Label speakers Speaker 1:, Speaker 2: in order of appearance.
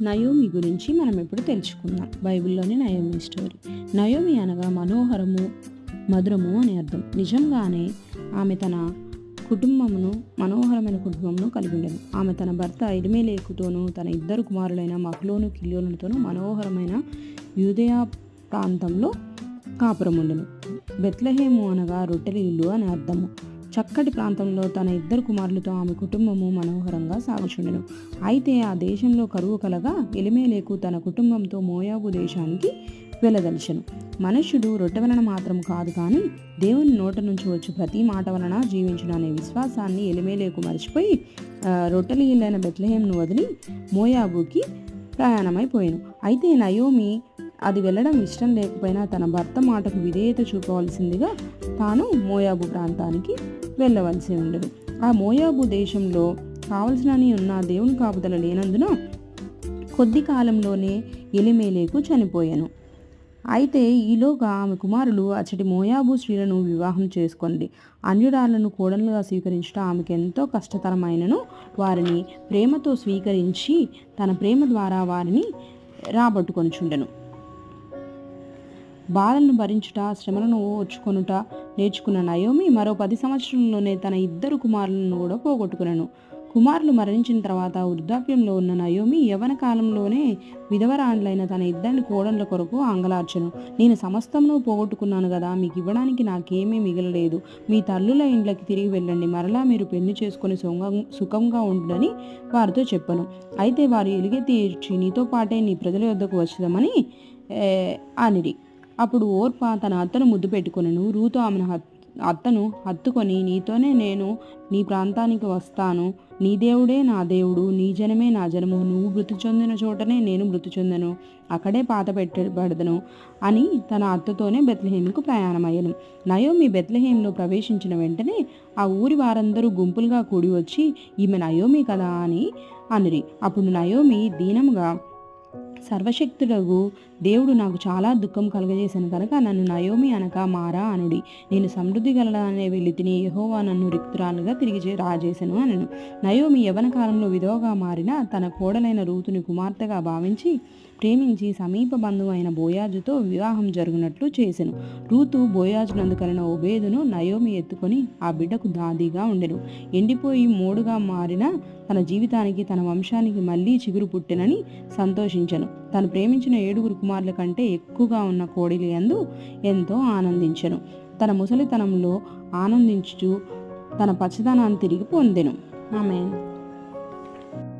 Speaker 1: Naomi గురించి మనం ఇప్పుడు తెలుసుకుందాం. బైబిల్లోని నయోమి స్టోరీ. నయోమి అనగా మనోహరము, మధురము అని అర్థం. నిజంగానే ఆమె తన మనోహరమైన కుటుంబమును కలిగి ఉండేది. ఆమె తన భర్త ఎలిమెలెకుతోనూ తన ఇద్దరు కుమారులైన మహ్లోను, కిల్యోనులతోనూ మనోహరమైన యూదయ ప్రాంతంలో కాపురం ఉండెను. బెత్లెహేము అనగా రొట్టెల ఇల్లు అని అర్థము. చక్కటి ప్రాంతంలో తన ఇద్దరు కుమారులతో ఆమె కుటుంబము మనోహరంగా సాగుచుండెను. అయితే ఆ దేశంలో కరువు కలగా ఎలిమెలెకు తన కుటుంబంతో మోయాబు దేశానికి వెళ్ళదలిచెను. మనుష్యుడు రొట్టె వలన మాత్రం కాదు కానీ దేవుని నోట నుంచి వచ్చి ప్రతి మాట వలన జీవించును అనే విశ్వాసాన్ని ఎలిమెలెకు మరిచిపోయి రొట్టెల ఇల్లైన బెత్లెహేమును వదిలి మోయాబుకి ప్రయాణమైపోయాను. అయితే నయోమి అది వెళ్ళడం ఇష్టం లేకపోయినా తన భర్త మాటకు విధేయత చూపవలసిందిగా తాను మోయాబు ప్రాంతానికి వెళ్ళవలసి ఉండదు. ఆ మోయాబు దేశంలో కావలసినని ఉన్న దేవుని కాపుదల లేనందున కొద్ది కాలంలోనే ఎలిమెలెకు చనిపోయాను. అయితే ఈలోగా ఆమె కుమారులు అచ్చటి మోయాబు స్త్రీలను వివాహం చేసుకొంది. అన్యురాలను కోడలుగా స్వీకరించడం ఆమెకు ఎంతో కష్టతరమైనను వారిని ప్రేమతో స్వీకరించి తన ప్రేమ ద్వారా వారిని రాబట్టుకొనుచుండెను. బాధలను భరించుట, శ్రమలను ఓర్చుకొనుట నేర్చుకున్న నయోమి మరో 10 సంవత్సరంలోనే తన ఇద్దరు కుమారులను కూడా పోగొట్టుకున్నాను. కుమారులు మరణించిన తర్వాత వృద్ధాప్యంలో ఉన్న నయోమి యవ్వన కాలంలోనే విధవరాండ్లైన తన ఇద్దరిని కోడళ్ళ కొరకు అంగలార్చెను. నేను సమస్తమును పోగొట్టుకున్నాను కదా, మీకు ఇవ్వడానికి నాకేమీ మిగలలేదు. మీ తల్లుల ఇండ్లకి తిరిగి వెళ్ళండి, మరలా మీరు పెళ్లి చేసుకొని సుఖంగా ఉండునని వారితో చెప్పను. అయితే వారు ఎలుగెత్తి ఏడ్చి నీతో పాటే నీ ప్రజల యొద్దకు వచ్చదామని అనిరి. అప్పుడు ఓర్పా తన అత్తను ముద్దు పెట్టుకొనెను. రూతు ఆమెను అత్తను హత్తుకొని నీతోనే నేను నీ ప్రాంతానికి వస్తాను, నీ దేవుడే నా దేవుడు, నీ జనమే నా జనము, నువ్వు మృతి చెందిన చోటనే నేను మృతి చెందను, అక్కడే పాత పెట్టబడదను అని తన అత్తతోనే బెత్లెహేముకు ప్రయాణమయ్యను. నయోమి బెత్లెహేంలో ప్రవేశించిన వెంటనే ఆ ఊరి వారందరూ గుంపులుగా కూడి వచ్చి ఈమె నయోమి కదా అని అనిరి. అప్పుడు నయోమి దీనముగా సర్వశక్తుడగు దేవుడు నాకు చాలా దుఃఖం కలుగజేశాను కనుక నన్ను నయోమి అనక మారా అనుడి. నేను సమృద్ధి గలదానే వెళ్ళి తిని యెహోవా నన్ను రిక్తురాలుగా తిరిగి రాజేశాను అనను. నయోమి యవ్వన కాలంలో విధవగా మారిన తన కోడలైన రూతుని కుమార్తెగా భావించి ప్రేమించి సమీప బంధువు అయిన బోయాజుతో వివాహం జరుగునట్లు చేసెను. రూతు బోయాజునందు కలిగిన ఓబేదును నయోమి ఎత్తుకొని ఆ బిడ్డకు దాదిగా ఉండెను. ఎండిపోయి మోడుగా మారిన తన జీవితానికి తన వంశానికి మళ్ళీ చిగురు పుట్టెనని సంతోషించెను. తను ప్రేమించిన 7 కుమారుల కంటే ఎక్కువగా ఉన్న కోడలి యందు ఎంతో ఆనందించెను. తన ముసలితనంలో ఆనందించుచు తన పచ్చదనాన్ని తిరిగి పొందెను. ఆమేన్.